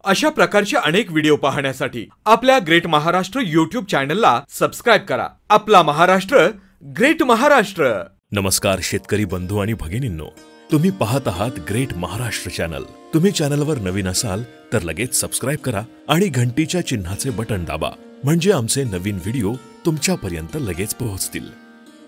अशा प्रकारचे अनेक व्हिडिओ पाहण्यासाठी आपल्या ग्रेट महाराष्ट्र YouTube चॅनलला सबस्क्राइब करा। आपला महाराष्ट्र ग्रेट महाराष्ट्र। नमस्कार शेतकरी बंधू आणि भगिनींनो, तुम्ही पाहत आहात ग्रेट महाराष्ट्र चॅनल। तुम्ही चॅनलवर नवीन असाल तर लगेच सबस्क्राइब करा आणि घंटीच्या चिन्हाचे बटन दाबा, म्हणजे आमचे नवीन व्हिडिओ तुमच्यापर्यंत लगेच पोहोचतील।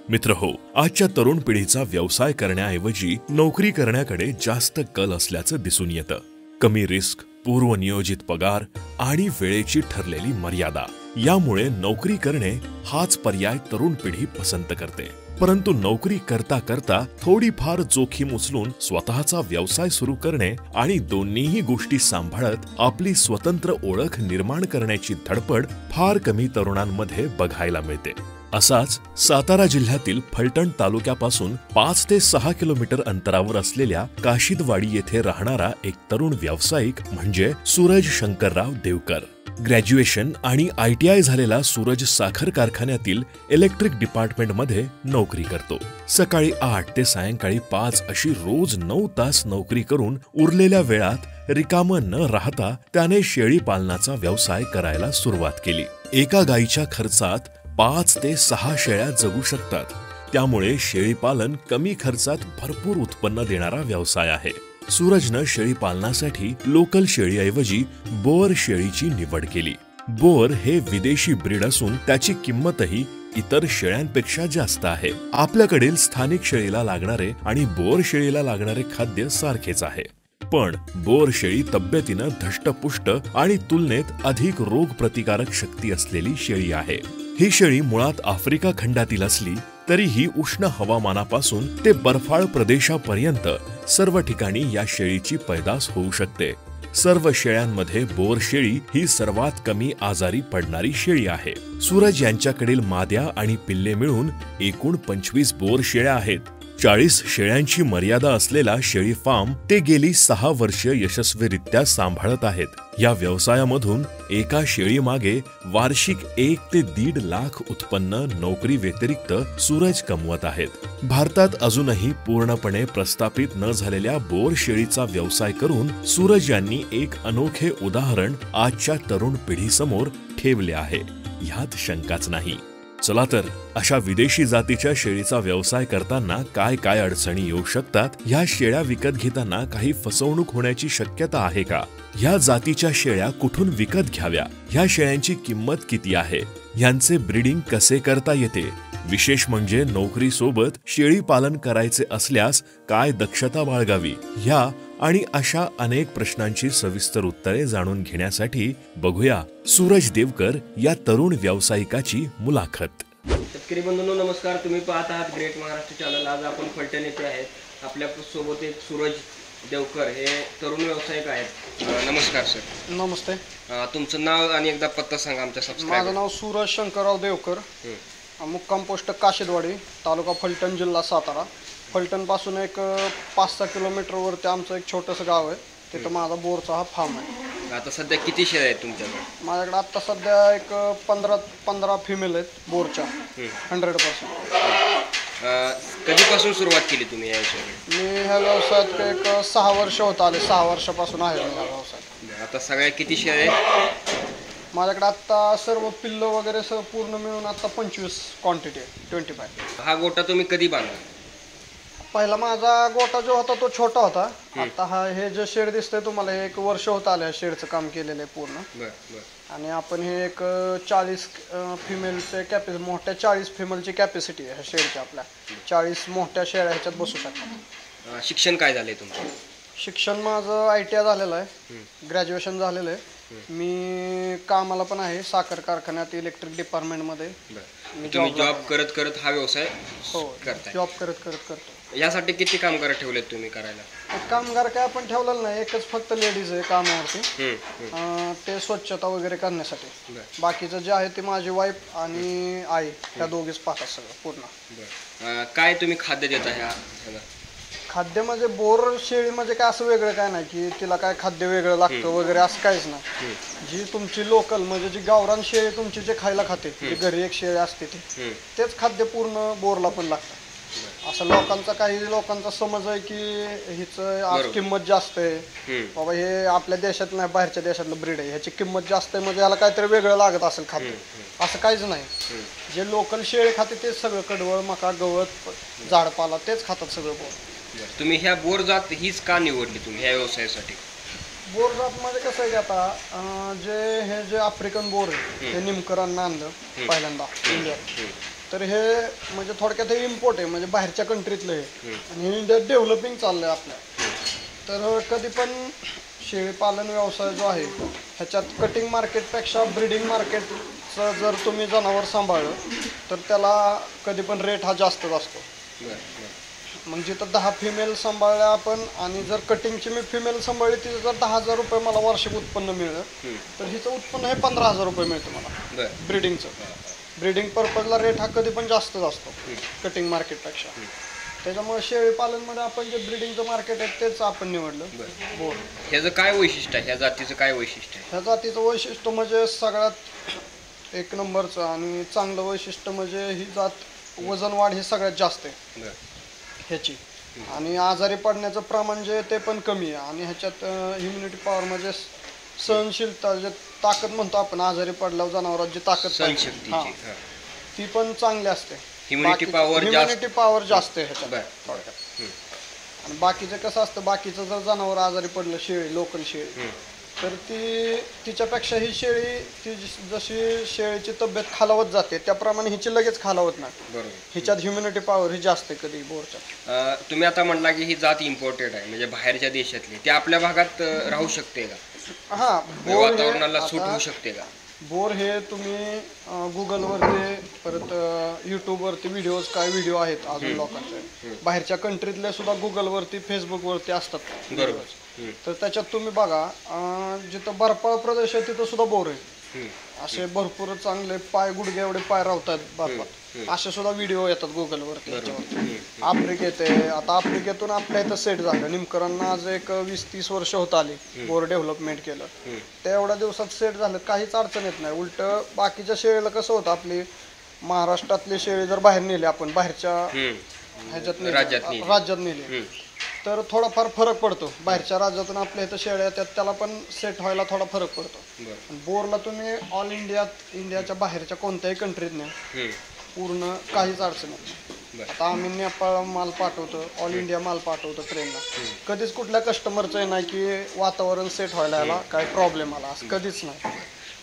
मित्रहो, आजच्या तरुण पिढीचा व्यवसाय करण्याऐवजी नोकरी करण्याकडे जास्त कल असल्याचं दिसून येतं। कमी रिस्क, पूर्वनियोजित पगार आणि वेळेची ठरलेली मर्यादा यामुळे नोकरी करणे हाच पर्याय तरुण पिढी पसंत करते। परंतु नोकरी करता करता थोडीफार जोखीम उचलून स्वतःचा व्यवसाय सुरू करणे आणि दोन्हीही गोष्टी सांभाळत आपली स्वतंत्र ओळख निर्माण करण्याची धडपड फार कमी तरुणांमध्ये बघायला मिळते। असाच सातारा जिल्ह्यातील फलटण तालुक्यापासून 5 ते 6 किलोमीटर अंतरावर असलेल्या काशिदवाडी येथे राहणारा एक तरुण व्यावसायिक म्हणजे सूरज शंकरराव देवकर। ग्रॅज्युएशन आणि ITI झालेला सूरज साखर कारखान्यातील इलेक्ट्रिक डिपार्टमेंटमध्ये नोकरी करतो। सकाळी 8 ते सायंकाळी 5 अशी रोज 9 तास नोकरी करून उरलेल्या वेळात रिकामं न राहता त्याने शेळी पालनाचा व्यवसाय करायला सुरुवात केली। एका गायीच्या खर्चात 5 ते 6 शेळ्या जगू शकतात, त्यामुळे शेळी पालन कमी खर्चात भरपूर उत्पन्न देणारा व्यवसाय आहे। सूरजनं शेळी पालनासाठी लोकल शेळीऐवजी बोअर शेळीची निवड केली। बोअर हे विदेशी ब्रीड असून त्याची किंमतही इतर शेळ्यांपेक्षा जास्त आहे। आपल्याकडील स्थानिक शेळीला लागणारे आणि बोअर शेळीला लागणारे खाद्य सारखेच आहे, पण बोअर शेळी तब्येतीनं धष्टपुष्ट आणि तुलनेत अधिक रोग प्रतिकारक शक्ती असलेली शेळी आहे। ही शेळी मुळात आफ्रिका खंडातील असली तरीही उष्ण हवामानापासून ते बर्फाळ प्रदेशापर्यंत सर्व ठिकाणी या शेळीची पैदास होऊ शकते। सर्व शेळ्यांमध्ये बोअर शेळी ही सर्वात कमी आजारी पडणारी शेळी आहे। सूरज यांच्याकडील माद्या आणि पिल्ले मिळून एकूण 25 बोअर शेळ्या आहेत। 40 शेळ्यांची मर्यादा असलेला शेळी फार्म ते गेली 6 वर्ष यशस्वीरित्या सांभाळत आहेत। या व्यवसायामधून एका शेळी मागे वार्षिक 1 ते 1.5 लाख उत्पन्न नोकरी व्यतिरिक्त सूरज कमवत आहेत। भारतात अजूनही पूर्णपणे प्रस्थापित न झालेल्या बोअर शेळीचा व्यवसाय करून सूरज यांनी एक अनोखे उदाहरण आजच्या तरुण पिढीसमोर ठेवले आहे, यात शंकाच नाही। चला तर अशा विदेशी जातीच्या शेळीचा व्यवसाय करताना काय काय अडचणी येऊ शकतात, या शेळ्या विकत घेताना काही फसवणूक होण्याची शक्यता आहे का, या जातीच्या शेळ्या कुठून विकत घ्याव्या, ह्या शेळ्यांची किंमत किती आहे, यांचे ब्रीडिंग कसे करता येते, विशेष म्हणजे नोकरी सोबत शेळी पालन करायचे असल्यास काय दक्षता बाळगावी, ह्या आणि अशा अनेक प्रश्नांची सविस्तर उत्तरे जाणून घेण्यासाठी बघूया सूरज देवकर या तरुण व्यावसायिकाची मुलाखत। शेतकरी बंधूंनो नमस्कार, तुम्ही पाहत आहात ग्रेट महाराष्ट्र चॅनल। आज आपण फलटण येथे आहेत। आपल्या सोबत एक सूरज देवकर हे तरुण व्यावसायिक आहेत। नमस्कार सर। नमस्ते। तुमचं नाव आणि एकदा पत्ता सांगा आमच्या सबस्क्राइबर। माझं नाव सूरज शंकरराव देवकर, मुक्काम पोस्ट काशिदवाडी, तालुका फलटण, जिल्हा सातारा। फलटण पासून एक 5-6 किलोमीटरवरती आमचं एक छोटंसं गाव आहे, तिथं माझा बोरचा हा फार्म आहे। आता सध्या किती शेळ्या आहेत तुमच्याकडे? माझ्याकडे आता सध्या एक 15 फिमेल आहेत बोरच्या 100%। कधीपासून सुरुवात केली तुम्ही या व्यवसायात? मी ह्या व्यवसायात एक 6 वर्ष होत आले, 6 वर्षापासून आहे मी ह्या व्यवसायात। आता सगळ्या किती शेळ्या आहेत? माझ्याकडे आता सर्व पिल्लं वगैरे सर्व पूर्ण मिळून आता 25 क्वांटिटी आहे, 25। हा गोटा तुम्ही कधी बांधला? पहिला माझा गोटा जो होता तो छोटा होता। आता हा हे जे शेड दिसतंय तुम्हाला, हे 1 वर्ष होत आलं शेडचं काम केलेलं आहे पूर्ण। आणि आपण हे एक 40 फिमेलचे कॅपॅसिटी, मोठ्या 40 फिमेलची कॅपॅसिटी आहे ह्या शेडची। आपल्या 40 मोठ्या शेळ्या ह्याच्यात बसू शकतात। शिक्षण काय झालंय तुमचं? शिक्षण माझं ITI झालेलं आहे, ग्रॅज्युएशन झालेलं आहे। मी कामाला पण आहे साखर कारखान्यात इलेक्ट्रिक डिपार्टमेंटमध्ये। तुम्ही जॉब करत करत हा व्यवसाय करताय? जॉब करत करतो। यासाठी किती कामगार ठेवलेत तुम्ही करायला? कामगार काय आपण ठेवलेलं नाही, एकच फक्त लेडीज आहे कामावरती, ते स्वच्छता वगैरे करण्यासाठी। बाकीचं जे आहे ते माझी वाईफ आणि आई, त्या दोघीच पाहतात सगळं पूर्ण। काय तुम्ही खाद्य देता ह्या? खाद्य म्हणजे बोर शेळी म्हणजे काय असं वेगळं काय नाही की तिला काय खाद्य वेगळं लागतं वगैरे, असं काहीच नाही। जी तुमची लोकल म्हणजे जी गावरान शेळी तुमची जे खायला खाते, जी घरी एक शेळी असते ती, तेच खाद्य पूर्ण बोरला पण लागतं। असं लोकांचा काही लोकांचा समज आहे की हिचं आज किंमत जास्त आहे बाबा, हे आपल्या देशात नाही बाहेरच्या देशातलं ब्रीड आहे, ह्याची किंमत जास्त आहे म्हणजे याला काहीतरी वेगळं लागत असेल खातं. असं काहीच नाही. जे लोकल शेळी खाते तेच सगळं कडवळ मका गवत झाडपाला तेच खातात सगळं बोर. तुम्ही ह्या बोर जात हीच का निवडली तुम्ही ह्या व्यवसायासाठी? बोर जात म्हणजे कसं आहे की आता जे आफ्रिकन बोर आहे हे निमकरांना आणलं पहिल्यांदा इंडियात. तर हे म्हणजे थोडक्यात हे इम्पोर्ट आहे, म्हणजे बाहेरच्या कंट्रीतलं आहे आणि इंडियात डेव्हलपिंग चाललंय आपल्या. तर कधी पण शेळी पालन व्यवसाय जो आहे ह्याच्यात कटिंग मार्केटपेक्षा ब्रीडिंग मार्केटचं जर तुम्ही जनावर सांभाळलं तर त्याला कधी पण रेट हा जास्तच असतो. मग जिथं 10 फिमेल सांभाळल्या आपण आणि जर कटिंगची मी फिमेल सांभाळली तिथं जर 10,000 रुपये मला वार्षिक उत्पन्न मिळलं तर हिचं उत्पन्न हे 15,000 रुपये मिळतं मला ब्रीडिंगचं. ब्रीडिंग पर्पजला रेट हा कधी पण जास्तच असतो कटिंग मार्केटपेक्षा. त्याच्यामुळे शेळी पालनमध्ये आपण जे ब्रीडिंगचं मार्केट आहे तेच आपण निवडलं बोर. ह्याचं काय वैशिष्ट्य आहे, ह्या जातीचं काय वैशिष्ट्य आहे? ह्या जातीचं वैशिष्ट्य म्हणजे सगळ्यात एक नंबरचं आणि चांगलं वैशिष्ट्य म्हणजे ही जात वजन वाढ ही सगळ्यात जास्त आहे ह्याची आणि आजारी पडण्याचं प्रमाण जे ते पण कमी आहे आणि ह्याच्यात इम्युनिटी पॉवर म्हणजे सहनशीलता जे ताकद म्हणतो आपण आजारी पडल्यावर जनावरात जी ताकद ती पण चांगली असते. इम्युनिटी पॉवर जास्त आहे ह्याच्यात थोडक्यात. आणि बाकीचं कसं असतं, बाकीचं जर जनावर आजारी पडलं शेळी लोकल शेळी तर तिच्यापेक्षा ही शेळी ती जशी शेळीची तब्येत खालावत जाते त्याप्रमाणे हिची लगेच खालावत नाही. हिच्यात ह्युमिनिटी पॉवर ही जास्त आहे कधी बोरच्या. तुम्ही आता म्हणला की ही जात इम्पोर्टेड आहे म्हणजे बाहेरच्या देशातली, ती आपल्या भागात राहू शकते का? हा, वातावरणाला सूट होऊ शकते का? बोर हे तुम्ही गुगलवरती परत यूट्यूबवरती व्हिडिओ आहेत अजून लोकांचे बाहेरच्या कंट्रीतले सुद्धा गुगलवरती फेसबुकवरती असतात तर त्याच्यात तुम्ही बघा जिथं बर्फाळ प्रदेश आहे तिथं सुद्धा बोर आहे. असे भरपूर चांगले पाय गुडघे एवढे पाय राहतात बर्फात असे सुद्धा व्हिडिओ येतात गुगलवरती. आफ्रिकेत आहे, आता आफ्रिकेतून आपल्या इथं सेट झालं निमकरांना आज एक 20-30 वर्ष होत आली बोर डेव्हलपमेंट केलं. त्या एवढ्या दिवसात सेट झालं काहीच अडचण येत नाही. उलट बाकीच्या शेळीला कसं होतं, आपली महाराष्ट्रातली शेळी जर बाहेर नेली आपण बाहेरच्या ह्याच्यात राज्यात नेली तर थोडाफार फरक पडतो. बाहेरच्या राज्यातून आपल्या इथं शेळ्या येतात त्याला पण सेट व्हायला थोडा फरक पडतो. बोरला तुम्ही ऑल इंडियाच्या बाहेरच्या कोणत्याही कंट्रीत न्या पूर्ण काहीच अडचण नाही. आता आम्ही नेपाळ माल पाठवतो, ऑल इंडिया माल पाठवतो ट्रेनला. कधीच कुठल्या कस्टमरचं नाही की वातावरण सेट व्हायला याला काय प्रॉब्लेम आला असं कधीच नाही.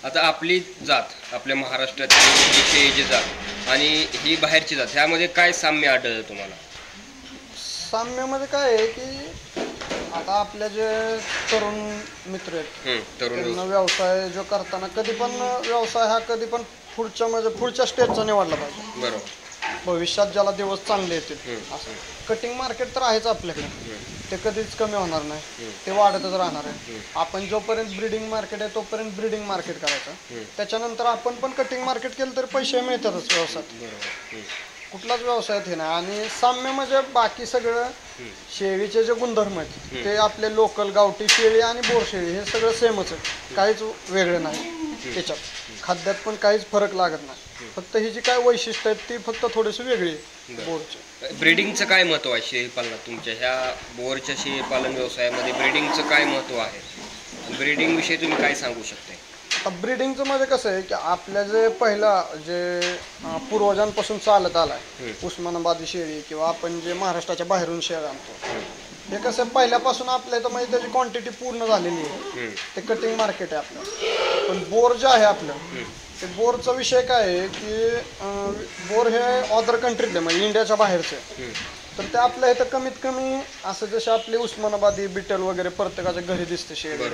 आता आपली जात आपल्या महाराष्ट्रातली शेळीची जात आणि ही बाहेरची जात ह्यामध्ये काय साम्य आढळलं तुम्हाला? साम्यामध्ये काय आहे की आता आपल्या जे तरुण मित्र आहेत त्यांना व्यवसाय जो करताना कधी पण व्यवसाय हा कधी पण पुढच्या स्टेजचा निवडला पाहिजे. बरोबर. भविष्यात ज्याला दिवस चांगले येतील असं. कटिंग मार्केट तर आहेच आपल्याकडे, ते कधीच कमी होणार नाही, ते वाढतच राहणार आहे. आपण जोपर्यंत ब्रीडिंग मार्केट आहे तोपर्यंत ब्रीडिंग मार्केट करायचं. त्याच्यानंतर आपण पण कटिंग मार्केट केलं तर पैसे मिळतातच व्यवसायात. कुठलाच व्यवसायात हे नाही. आणि साम्य म्हणजे बाकी सगळं शेळीचे जे गुणधर्म आहेत ते आपले लोकल गावठी शेळी आणि बोर शेळी हे सगळं सेमच आहे, काहीच वेगळं नाही त्याच्यात. खाद्यात पण काहीच फरक लागत नाही. फक्त ही जी काय वैशिष्ट्य आहेत ती फक्त थोडीशी वेगळी आहे बोरची. ब्रीडिंगचं काय महत्व आहे शेळीपालनात? तुमच्या ह्या बोरच्या शेळीपालन व्यवसायामध्ये ब्रीडिंगचं काय महत्व आहे? ब्रीडिंग विषयी तुम्ही काय सांगू शकता? आता ब्रीडिंगचं म्हणजे कसं आहे की आपल्या जे पहिला जे पूर्वजांपासून चालत आलाय उस्मानाबादी शेळी किंवा आपण जे महाराष्ट्राच्या बाहेरून शेळी आणतो हे कसं पहिल्यापासून आपल्या इथं म्हणजे त्याची क्वांटिटी पूर्ण झालेली आहे. ते कटिंग मार्केट आहे आपलं. पण बोर जे आहे आपलं ते बोरचा विषय काय आहे की बोर हे अदर कंट्रीतले म्हणजे इंडियाच्या बाहेरचे तर ते आपल्या इथं कमीत कमी असं जसे आपले उस्मानाबादी बिटल वगैरे प्रत्येकाच्या घरी दिसते शेळी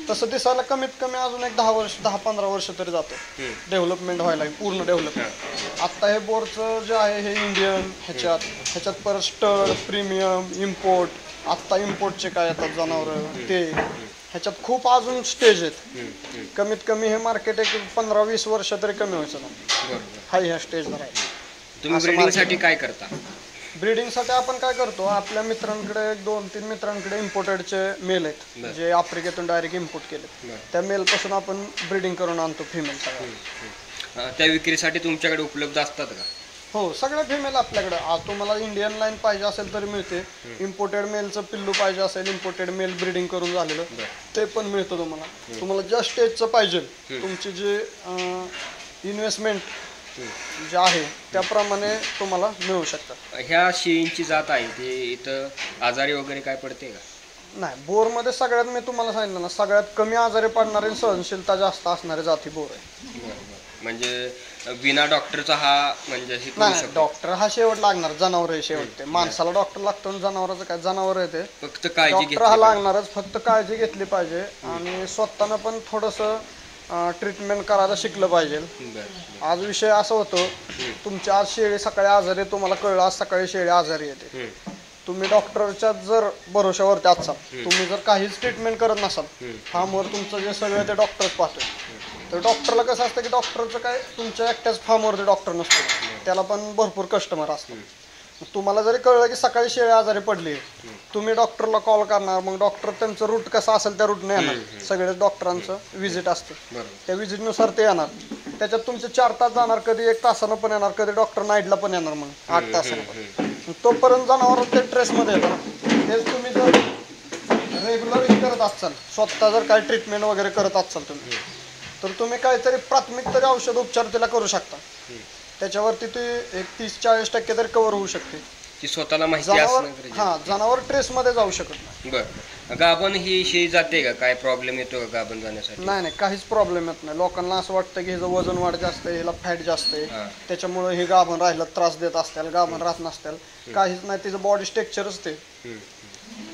तसं दिसायला कमीत कमी अजून एक 10-15 वर्ष तरी जातं डेव्हलपमेंट व्हायला पूर्ण डेव्हलपमेंट. आत्ता हे बोरचं जे आहे हे इंडियन ह्याच्यात परत स्टड प्रीमियम इम्पोर्ट आत्ता इम्पोर्टचे काय येतात जनावरं ते ह्याच्यात खूप अजून स्टेज आहेत. कमीत कमी हे मार्केट एक 15-20 वर्ष तरी कमी व्हायचं ना हाय ह्या स्टेजला आहे. तुम्ही ब्रीडिंगसाठी काय करता? ब्रीडिंगसाठी आपण काय करतो आपल्या मित्रांकडे 2-3 मित्रांकडे इम्पोर्टेडचे मेल आहेत जे आफ्रिकेतून डायरेक्ट इम्पोर्ट केले त्या मेलपासून आपण ब्रीडिंग करून आणतो फिमेल सगळ्या. त्या विक्रीसाठी तुमच्याकडे उपलब्ध असतात का? हो, सगळ्या फिमेल आपल्याकडे. तुम्हाला इंडियन लाईन पाहिजे असेल तरी मिळते. इम्पोर्टेड मेलचं पिल्लू पाहिजे असेल, इम्पोर्टेड मेल ब्रीडिंग करून झालेलं ते पण मिळतं तुम्हाला. तुम्हाला ज्या स्टेजचं पाहिजे, तुमची जी इन्व्हेस्टमेंट जे आहे त्याप्रमाणे तुम्हाला मिळू शकतात. ह्या शेळींची जात आहे ते इथं आजारी वगैरे काय पडते का? नाही, बोरमध्ये सगळ्यात मी तुम्हाला सांगितलं ना, सगळ्यात कमी आजारी पडणारे सहनशीलता जास्त असणारे जाती बोर आहे. म्हणजे विना डॉक्टरचा हा म्हणजे हे करू नाही, शकतो. डॉक्टर हा शेवट लागणार, जनावर आहे शेवट. ते माणसाला डॉक्टर लागतो आणि जनावराचं काय, जनावर आहे ते फक्त काळजी डॉक्टर हा लागणारच. फक्त काळजी घेतली पाहिजे आणि स्वतःनं पण थोडंसं ट्रीटमेंट करायला शिकलं पाहिजे. आज विषय असा होतो, तुमची आज शेळी सकाळी आजारी, तुम्हाला कळलं आज सकाळी शेळी आजारी येते, तुम्ही डॉक्टरच्या जर भरोशावरती असाल, तुम्ही जर काहीच ट्रीटमेंट करत नसाल, फार्मवर तुमचं जे सगळं ते डॉक्टरच पाहतोय, तर डॉक्टरला कसं असतं की डॉक्टरचं काय तुमच्या एकट्याच फार्मवरती डॉक्टर नसतो, त्याला पण भरपूर कस्टमर असतात. तुम्हाला जरी कळलं की सकाळी शेळी आजारी पडली, तुम्ही डॉक्टरला कॉल करणार, मग डॉक्टर त्यांचं रूट कसं असेल त्या रूटने येणार. सगळेच डॉक्टरांचं व्हिजिट असते, त्या व्हिजिटनुसार ते येणार. त्याच्यात तुमचे 4 तास जाणार, कधी 1 तासानं पण येणार, कधी डॉक्टर नाईटला पण येणार, मग 8 तासानं पण. तोपर्यंत जनावर ते ट्रेसमध्ये येतं ना. तेच तुम्ही जर रेग्युलर करत असाल, स्वतः जर काही ट्रीटमेंट वगैरे करत असाल तुम्ही, तर तुम्ही काहीतरी प्राथमिक तरी औषध उपचार त्याला करू शकता. त्याच्यावरती ती एक 30-40% तरी कव्हर होऊ शकते. ती स्वतःला माहिती जनावर असणं. हा, जनावर ट्रेसमध्ये जाऊ शकत नाही. बरं, गाभण ही शेळी जाते का? काय प्रॉब्लेम येतो का गाभण जाण्यासाठी? नाही, काहीच प्रॉब्लेम येत नाही. लोकांना असं वाटतं की ह्याचं वजन वाढ जास्त आहे, ह्याला फॅट जास्त आहे, त्याच्यामुळे हे गाभण राहिलं त्रास देत असतील, गाभण राहत नसतील. काहीच नाही, तिचं बॉडी स्ट्रक्चरच ते.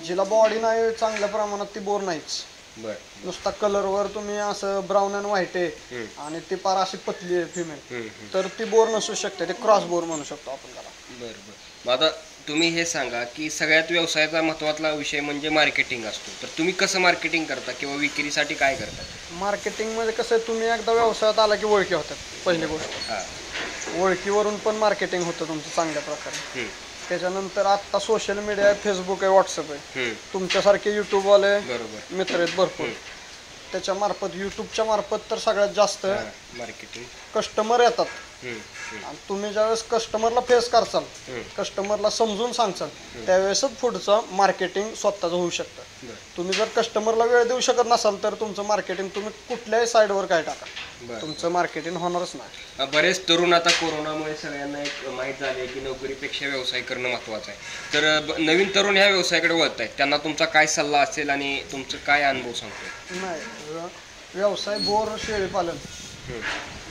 जिला बॉडी नाही चांगल्या प्रमाणात ती बोर नाहीच. नुसता कलरवर तुम्ही असं ब्राऊन अँड व्हाईट आहे आणि ती पार अशी पतली आहे फिमेल, तर ती बोर नसू शकते. ते क्रॉस बोर म्हणू शकतो आपण त्याला. बरं. आता तुम्ही हे सांगा की सगळ्यात व्यवसायाचा महत्त्वाचा विषय म्हणजे मार्केटिंग असतो, तर तुम्ही कसं मार्केटिंग करता किंवा विक्रीसाठी काय करता? मार्केटिंगमध्ये कसं आहे, तुम्ही एकदा व्यवसायात आला की ओळखी होतात. पहिली गोष्ट, ओळखीवरून पण मार्केटिंग होतं तुमचं चांगल्या प्रकारे. त्याच्यानंतर आता सोशल मीडिया आहे, फेसबुक आहे, व्हॉट्सअप आहे, तुमच्यासारखे युट्यूबवाले मित्र आहेत भरपूर. त्याच्या मार्फत, युट्यूबच्या मार्फत तर सगळ्यात जास्त मार्केटिंग कस्टमर येतात. आणि तुम्ही ज्यावेळेस कस्टमरला फेस करचाल, कस्टमरला समजून सांगचाल, त्यावेळेसच पुढचं मार्केटिंग स्वतःच होऊ शकतं. तुम्ही जर कस्टमरला वेळ देऊ शकत नसाल तर तुमचं मार्केटिंग तुम्ही कुठल्याही साईडवर काय टाका, तुमचं मार्केटिंग होणारच नाही. बरेच तरुण आता कोरोनामुळे सगळ्यांना एक माहीत झाले की नोकरीपेक्षा व्यवसाय करणं महत्त्वाचं आहे, तर नवीन तरुण ह्या व्यवसायाकडे वळत आहेत, त्यांना तुमचा काय सल्ला असेल आणि तुमचं काय अनुभव सांगतो? नाही, व्यवसाय बोर शेळीपालन,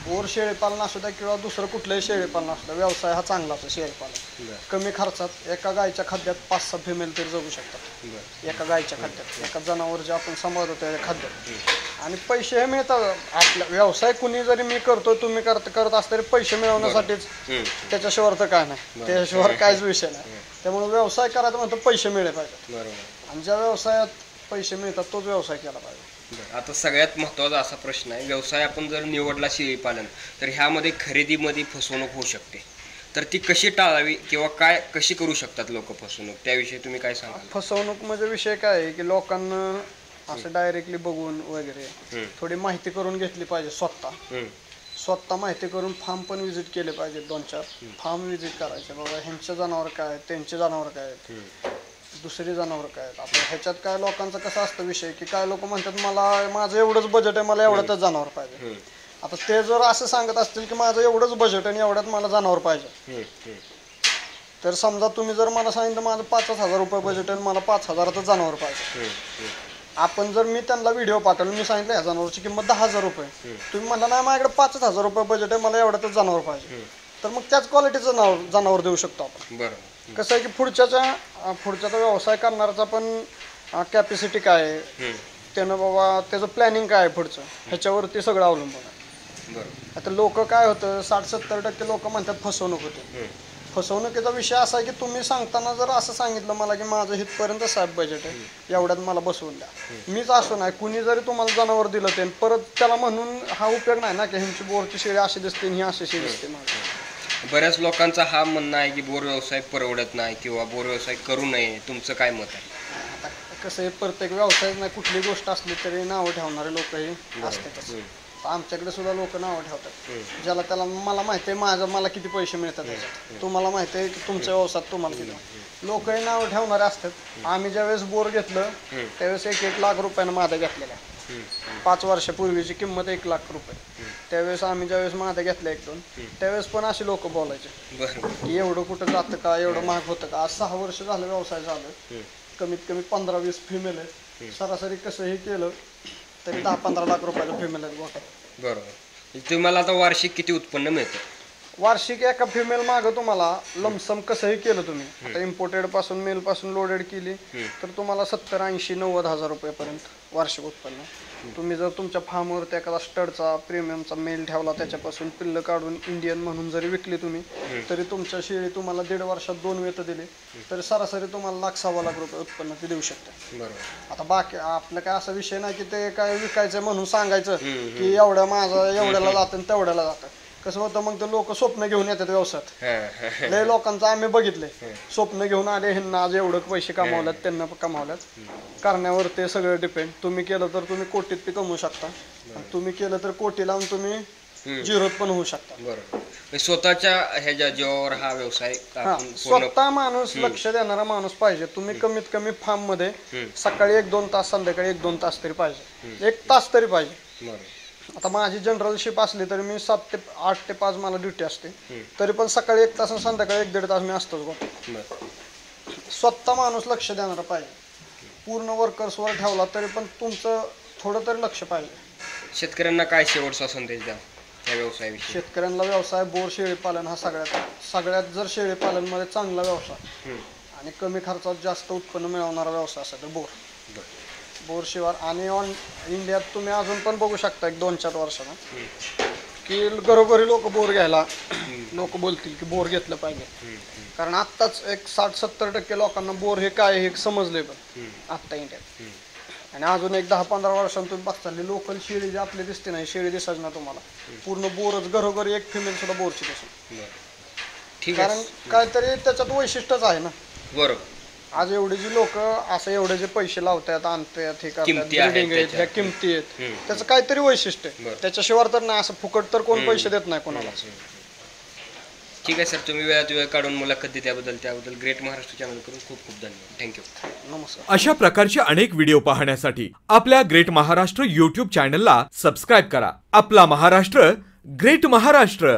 बोर शेळीपालन असू द्या किंवा दुसरं कुठलंही शेळीपालन असू द्या, व्यवसाय हा चांगला असतो. शेळीपालन कमी खर्चात एका गायच्या खाद्यात 5-6 फिमेल तरी जगू शकतात. एका गायच्या खाद्यात, एका जनावर जे आपण सांभाळतो त्या खाद्यात. आणि पैसे हे मिळतात. आपला व्यवसाय कुणी जरी मी करतो, तुम्ही करत असता तरी पैसे मिळवण्यासाठीच, त्याच्याशिवाय तर काय नाही, त्याशिवाय काहीच विषय नाही. त्यामुळे व्यवसाय करायचा म्हणतो पैसे मिळले पाहिजे, आणि ज्या व्यवसायात पैसे मिळतात तोच व्यवसाय केला पाहिजे. आता सगळ्यात महत्त्वाचा असा प्रश्न आहे, व्यवसाय आपण जर निवडला शेळीपालन, तर ह्यामध्ये खरेदीमध्ये फसवणूक होऊ शकते, तर ती कशी टाळावी किंवा काय कशी करू शकतात लोक फसवणूक, त्याविषयी तुम्ही काय सांगा? फसवणूक म्हणजे विषय काय आहे की लोकांना असं डायरेक्टली बघून वगैरे थोडी माहिती करून घेतली पाहिजे. स्वतः माहिती करून फार्म पण व्हिजिट केले पाहिजे. 2-4 फार्म व्हिजिट करायचे, बाबा ह्यांचे जनावर काय आहेत, त्यांचे जनावर काय आहेत, दुसरी जनावर काय आहेत. आता ह्याच्यात काय लोकांचं कसं असतं विषय की काय लोक म्हणतात मला माझं एवढंच बजेट आहे, मला एवढ्यातच जनावर पाहिजे. आता ते जर असं सांगत असतील की माझं एवढंच बजेट आहे आणि एवढ्यात मला जनावर पाहिजे, तर समजा तुम्ही जर मला सांगितलं माझं 5,000 रुपये बजेट आहे, मला 5,000च जनावर पाहिजे. आपण जर मी त्यांना व्हिडिओ पाठवला, मी सांगितलं ह्या जनावरची किंमत 10,000 रुपये, तुम्ही म्हणला नाही माझ्याकडे 5,000 रुपये बजेट आहे, मला एवढ्यातच जनावर पाहिजे, तर मग त्याच क्वालिटीचं जनावर देऊ शकतो आपण. कसं आहे की पुढच्याचा व्यवसाय करणाऱ्याचा पण कॅपॅसिटी काय आहे, त्यानं बाबा त्याचं प्लॅनिंग काय आहे पुढचं, ह्याच्यावरती सगळं अवलंबून आहे. आता लोक काय होतं, 60-70% लोक म्हणतात फसवणूक होते. फसवणुकीचा विषय असा आहे की तुम्ही सांगताना जर असं सांगितलं मला की माझं इथपर्यंत साहेब बजेट आहे, एवढ्यात मला बसवून द्या, मीच असं नाही, कुणी जरी तुम्हाला जनावर दिलं ते परत त्याला म्हणून हा उपयोग नाही ना की ह्यांची बोरची शेळी अशी दिसते, ही अशी शेळी दिसते. बऱ्याच लोकांचा हा म्हणणं आहे की बोर व्यवसाय परवडत नाही किंवा बोर व्यवसाय करू नये, तुमचं काय मत आहे? आता कसं आहे, प्रत्येक व्यवसाय नाही, कुठली गोष्ट असली तरी नावं ठेवणारे लोकही असतातच. आमच्याकडे सुद्धा लोक नावं ठेवतात, ज्याला त्याला मला माहिती आहे मला किती पैसे मिळतात त्याच्यात, तुम्हाला माहिती आहे की तुमच्या व्यवसायात तुम्हाला किती. लोकही नावं ठेवणारे असतात. आम्ही ज्यावेळेस बोर घेतलं त्यावेळेस 1 लाख रुपयानं मादा घेतलेला. 5 वर्षापूर्वीची किंमत 1 लाख रुपये. त्यावेळेस आम्ही ज्यावेळेस मादा घेतल्या 1-2 त्यावेळेस पण असे लोक बोलायचे की एवढं कुठं जातं का, एवढं महाग होतं का. आज 6 वर्ष झालं व्यवसाय झालं, कमीत कमी 15-20 फिमेल आहेत. सरासरी कसंही केलं तरी 10-15 लाख रुपयाचं फिमेल आहेत गोठ्यात. बरोबर. तुम्हाला आता वार्षिक किती उत्पन्न मिळतं? वार्षिक एका फिमेल मागं तुम्हाला लमसम कसंही केलं तुम्ही, आता इम्पोर्टेड पासून मेल पासून लोडेड केली तर तुम्हाला 70-80-90 हजार रुपयापर्यंत वार्षिक उत्पन्न. तुम्ही जर तुमच्या फार्मवरती एखादा स्टडचा प्रीमियमचा मेल ठेवला, त्याच्यापासून पिल्लं काढून इंडियन म्हणून जरी विकली तुम्ही, तरी तुमच्या शेळी तुम्हाला 1.5 वर्षात 2 वेत दिली तरी सरासरी तुम्हाला 1.25 लाख रुपये उत्पन्न ते देऊ शकते. बरोबर. आता बाकी आपलं काय असा विषय नाही की ते काय विकायचं म्हणून सांगायचं की एवढ्या माझं एवढ्याला जातं आणि तेवढ्याला जातं. कसं होतं मग ते लोक स्वप्न घेऊन येतात व्यवसायात. लय लोकांचं आम्ही बघितले, स्वप्न घेऊन आले, ह्यांना आज एवढं पैसे कमावल्यात, त्यांना कमावल्यात. करण्यावर ते सगळं डिपेंड. तुम्ही केलं तर तुम्ही कोटीत ते कमवू शकता, तुम्ही केलं तर कोटी लावून तुम्ही झिरोत पण होऊ शकता. बरोबर. स्वतःच्या ह्याच्या जीवावर हा व्यवसाय स्वतः माणूस लक्ष देणारा माणूस पाहिजे. तुम्ही कमीत कमी फार्म मध्ये सकाळी 1-2 तास, संध्याकाळी 1-2 तास तरी पाहिजे, 1 तास तरी पाहिजे. आता माझी जनरल शिप असली तरी मी 7 ते 8 ते 5 मला ड्युटी असते, तरी पण सकाळी 1 तास आणि संध्याकाळी 1-1.5 तास मी असतोच गोठ्यात. स्वतः माणूस लक्ष देणारा पाहिजे. पूर्ण वर्कर्सवर ठेवला तरी पण तुमचं थोडं तरी लक्ष पाहिजे. शेतकऱ्यांना काय शेवटचा संदेश द्या त्या व्यवसायाविषयी? शेतकऱ्यांना व्यवसाय बोर शेळीपालन हा सगळ्यात जर शेळीपालनमध्ये चांगला व्यवसाय आणि कमी खर्चात जास्त उत्पन्न मिळवणारा व्यवसाय असेल तर बोर शिवार. आणि इंडियात तुम्ही अजून पण बघू शकता 1-2-4 वर्षानं की घरोघरी लोक बोर घ्यायला लोक बोलतील की बोर घेतलं पाहिजे. कारण आत्ताच एक 60-70% लोकांना बोर हे काय हे समजले पण आत्ता इंडियात. आणि अजून एक 10-15 वर्षांनी तुम्ही बघताल लोकल शेळी जी आपली दिसते नाही, शेळी दिसायची ना तुम्हाला, पूर्ण बोरच घरोघरी एक फिमेल सुद्धा बोरची दिसेल. कारण काहीतरी त्याच्यात वैशिष्ट्यच आहे ना. बरोबर. आज एवढे जी लोक असं एवढे जे पैसे लावतात, आणतात, हे करतात, ब्रीडिंग आहेत, ह्या किमती आहेत, त्याचं काहीतरी वैशिष्ट्य आहे. त्याच्याशिवाय तर नाही, असं फुकट तर कोण पैसे देत नाही कोणाला. ठीक आहे सर, तुम्ही वेळात वेळ काढून मुलाखत दिली त्याबद्दल ग्रेट महाराष्ट्र चॅनल करून खूप खूप धन्यवाद. थँक्यू. नमस्कार. अशा प्रकारचे अनेक व्हिडिओ पाहण्यासाठी आपल्या ग्रेट महाराष्ट्र YouTube चॅनलला सबस्क्राईब करा. आपला महाराष्ट्र, ग्रेट महाराष्ट्र.